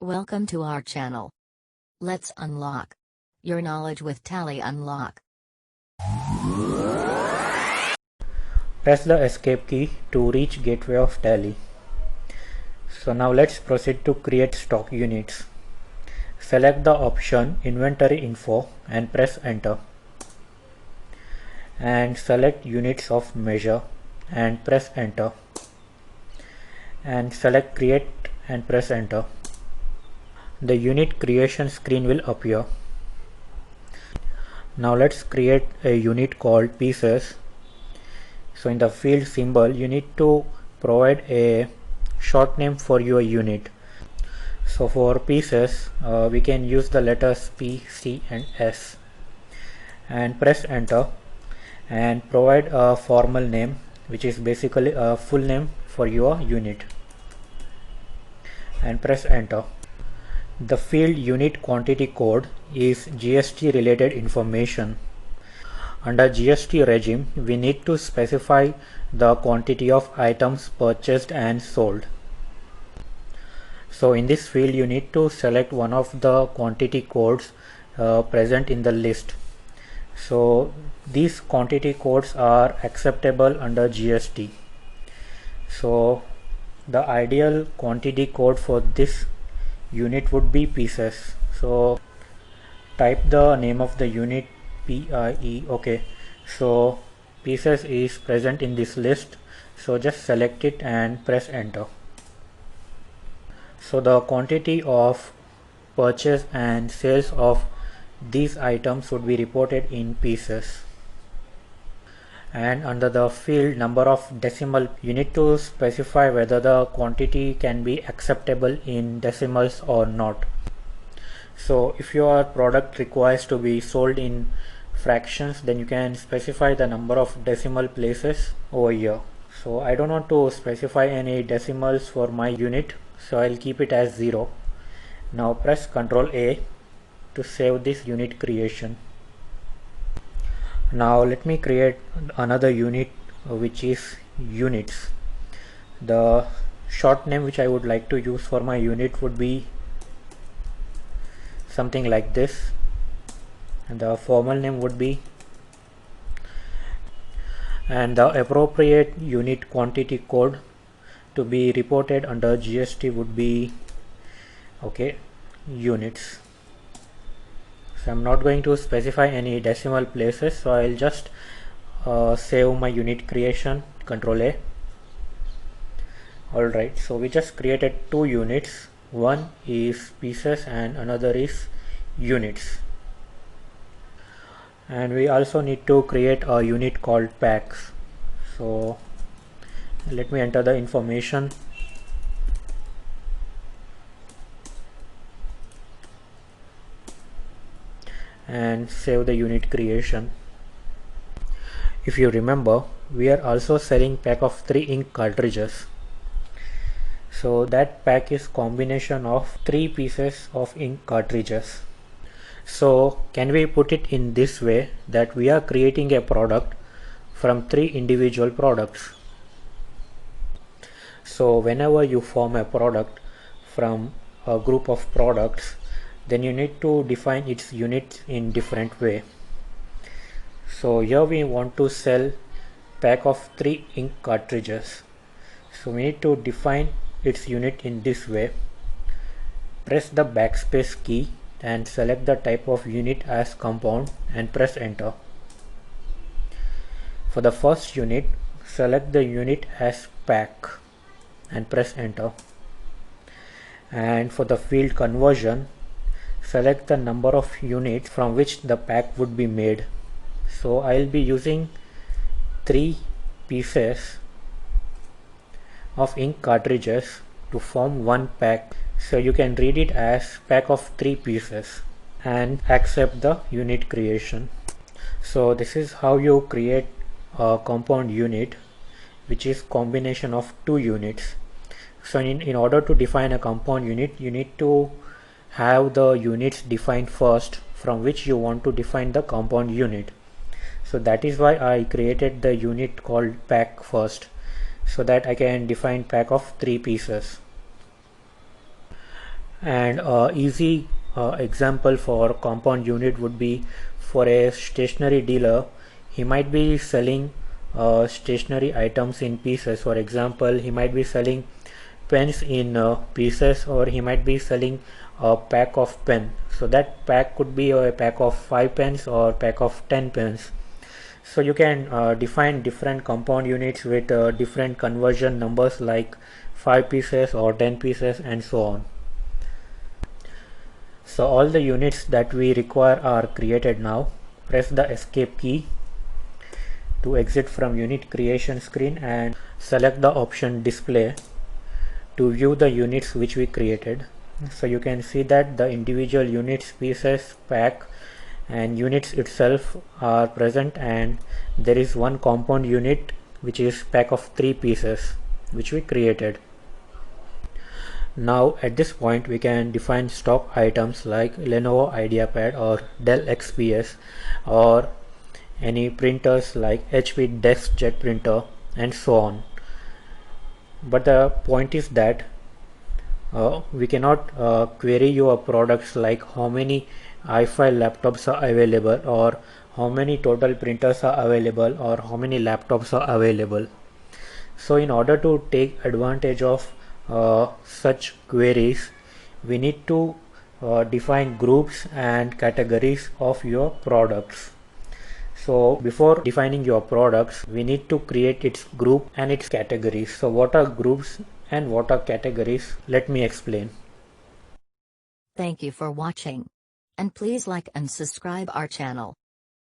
Welcome to our channel. Let's unlock your knowledge with Tally Unlock. Press the escape key to reach gateway of Tally. So now let's proceed to create stock units. Select the option inventory info and press enter. And select units of measure and press enter. And select create and press enter. The unit creation screen will appear. Now let's create a unit called pieces. So in the field symbol you need to provide a short name for your unit. So for pieces we can use the letters P, C and S and press enter and provide a formal name which is basically a full name for your unit and press enter. The field unit quantity code is GST related information. Under GST regime, we need to specify the quantity of items purchased and sold. So in this field, you need to select one of the quantity codes present in the list. So these quantity codes are acceptable under GST. So the ideal quantity code for this unit would be pieces. So type the name of the unit PIE. Okay, so pieces is present in this list, so just select it and press enter. So the quantity of purchase and sales of these items would be reported in pieces. And under the field number of decimal, you need to specify whether the quantity can be acceptable in decimals or not. So if your product requires to be sold in fractions, then you can specify the number of decimal places over here. So I don't want to specify any decimals for my unit, so I'll keep it as 0. Now press Ctrl A to save this unit creation. Now let me create another unit which is units. The short name which I would like to use for my unit would be something like this, and the formal name would be, and the appropriate unit quantity code to be reported under GST would be units. So I'm not going to specify any decimal places, so I'll just save my unit creation, Ctrl A. Alright, so we just created two units. One is pieces and another is units. And we also need to create a unit called packs. So let me enter the information. And save the unit creation. If you remember, we are also selling pack of 3 ink cartridges. So that pack is combination of 3 pieces of ink cartridges. So can we put it in this way, that we are creating a product from 3 individual products. So whenever you form a product from a group of products, then you need to define its units in different way. So here we want to sell pack of 3 ink cartridges. So we need to define its unit in this way. Press the backspace key and select the type of unit as compound and press enter. For the first unit, select the unit as pack and press enter. And for the field conversion, select the number of units from which the pack would be made. So I'll be using 3 pieces of ink cartridges to form one pack. So you can read it as pack of 3 pieces and accept the unit creation. So this is how you create a compound unit, which is combination of 2 units. So in order to define a compound unit, you need to have the units defined first from which you want to define the compound unit. So that is why I created the unit called pack first, so that I can define pack of 3 pieces. And easy example for compound unit would be for a stationery dealer. He might be selling stationery items in pieces. For example, he might be selling pens in pieces, or he might be selling a pack of pen. So that pack could be a pack of 5 pens or pack of 10 pens. So you can define different compound units with different conversion numbers like 5 pieces or 10 pieces and so on. So all the units that we require are created now. Press the escape key to exit from unit creation screen and select the option display to view the units which we created. So you can see that the individual units, pieces, pack and units itself are present, and there is one compound unit which is pack of 3 pieces which we created. Now at this point we can define stock items like Lenovo IdeaPad or Dell XPS, or any printers like HP DeskJet printer and so on. But the point is that we cannot query your products like how many i5 laptops are available, or how many total printers are available, or how many laptops are available. So in order to take advantage of such queries, we need to define groups and categories of your products. So before defining your products, we need to create its group and its categories. So what are groups and what are categories? Let me explain. Thank you for watching. And please like and subscribe our channel.